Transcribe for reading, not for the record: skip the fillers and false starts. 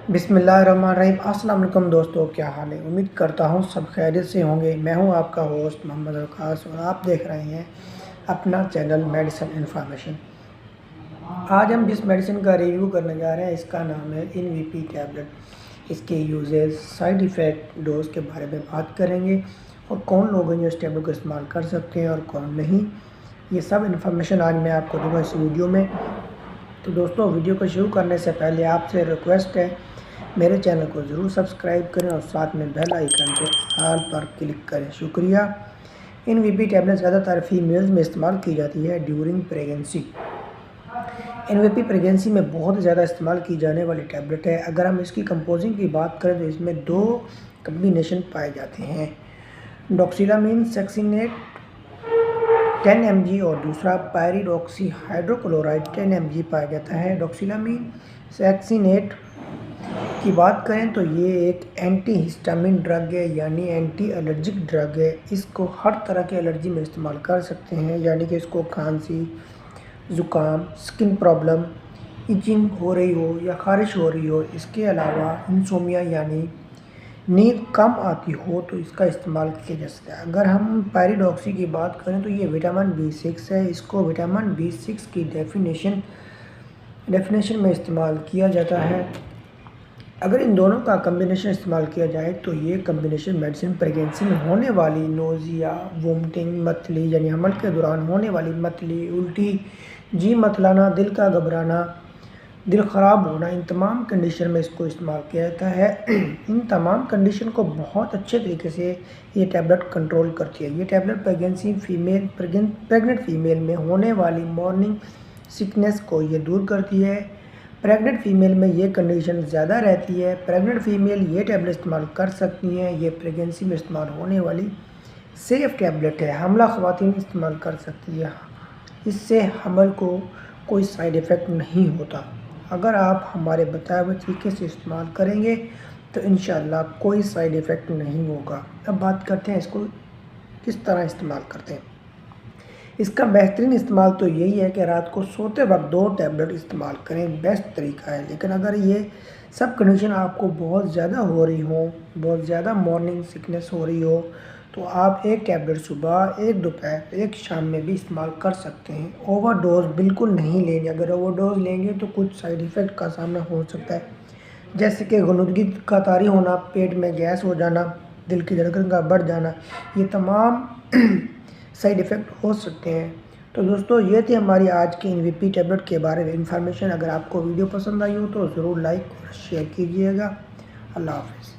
बिस्मिल्लाहिर्रहमानिर्रहीम। अस्सलाम वालेकुम दोस्तों, क्या हाल है? उम्मीद करता हूँ सब खैरियत से होंगे। मैं हूँ आपका होस्ट मोहम्मद अरकास और आप देख रहे हैं अपना चैनल मेडिसिन इन्फॉर्मेशन। आज हम जिस मेडिसिन का रिव्यू करने जा रहे हैं इसका नाम है इनवीपी टैबलेट। इसके यूजेस, साइड इफ़ेक्ट, डोज के बारे में बात करेंगे और कौन लोग हैं जो इस टैबलेट को इस्तेमाल कर सकते हैं और कौन नहीं। ये सब इन्फॉर्मेशन आज मैं आपको दूँगा इस वीडियो में। तो दोस्तों, वीडियो को शुरू करने से पहले आपसे रिक्वेस्ट है, मेरे चैनल को ज़रूर सब्सक्राइब करें और साथ में बेल आइकन पे ऑल पर क्लिक करें। शुक्रिया। इनवीपी टैबलेट ज़्यादातर फीमेल्स में इस्तेमाल की जाती है ड्यूरिंग प्रेगनेंसी। इनवीपी प्रेगनेंसी में बहुत ज़्यादा इस्तेमाल की जाने वाली टैबलेट है। अगर हम इसकी कंपोजिंग की बात करें तो इसमें 2 कम्बिनेशन पाए जाते हैं, डॉक्सिलामीन सेक्सिनेट 10 mg और दूसरा पायरिडॉक्सी हाइड्रोक्लोराइड 10 mg पाया जाता है। डॉक्सिलामीन सेक्सिनेट की बात करें तो ये एक एंटी हिस्टामिन ड्रग है, यानी एंटी एलर्जिक ड्रग है। इसको हर तरह के एलर्जी में इस्तेमाल कर सकते हैं, यानी कि इसको खांसी, ज़ुकाम, स्किन प्रॉब्लम, इचिंग हो रही हो या ख़ारिश हो रही हो, इसके अलावा इंसोमिया यानी नींद कम आती हो तो इसका इस्तेमाल किया जा सकता है। अगर हम पायरिडॉक्सी की बात करें तो ये विटामिन B6 है। इसको विटामिन B6 की डेफिनेशन में इस्तेमाल किया जाता है। अगर इन दोनों का कम्बिनेशन इस्तेमाल किया जाए तो ये कम्बिनेशन मेडिसिन प्रेगनेंसी में होने वाली नोज़िया, वोमिटिंग, मतली यानी हमल के दौरान होने वाली मतली, उल्टी, जी मतलाना, दिल का घबराना, दिल ख़राब होना, इन तमाम कंडीशन में इसको इस्तेमाल किया जाता है। इन तमाम कंडीशन को बहुत अच्छे तरीके से ये टैबलेट कंट्रोल करती है। ये टैबलेट प्रेग्नेंट फीमेल में होने वाली मॉर्निंग सिकनेस को ये दूर करती है। प्रेग्नेंट फीमेल में ये कंडीशन ज़्यादा रहती है। प्रेग्नेंट फीमेल ये टैबलेट इस्तेमाल कर सकती हैं। ये प्रेगनेंसी में इस्तेमाल होने वाली सेफ़ टैबलेट है। हमला ख़वातीन इस्तेमाल कर सकती है। इससे हमल को कोई साइड इफ़ेक्ट नहीं होता। अगर आप हमारे बताए हुए तरीके से इस्तेमाल करेंगे तो इंशाअल्लाह कोई साइड इफ़ेक्ट नहीं होगा। अब बात करते हैं इसको किस तरह इस्तेमाल करते हैं। इसका बेहतरीन इस्तेमाल तो यही है कि रात को सोते वक्त 2 टैबलेट इस्तेमाल करें, बेस्ट तरीका है। लेकिन अगर ये सब कंडीशन आपको बहुत ज़्यादा हो रही हो, बहुत ज़्यादा मॉर्निंग सिकनेस हो रही हो, तो आप 1 टैबलेट सुबह, 1 दोपहर, 1 शाम में भी इस्तेमाल कर सकते हैं। ओवरडोज बिल्कुल नहीं लेंगे। अगर ओवरडोज लेंगे तो कुछ साइड इफ़ेक्ट का सामना हो सकता है, जैसे कि गुनुदगी का तारी होना, पेट में गैस हो जाना, दिल की धड़कन का बढ़ जाना, ये तमाम साइड इफ़ेक्ट हो सकते हैं। तो दोस्तों, ये थी हमारी आज की इनवीपी टैबलेट के बारे में इन्फॉर्मेशन। अगर आपको वीडियो पसंद आई हो तो ज़रूर लाइक और शेयर कीजिएगा। अल्लाह हाफ़िज़।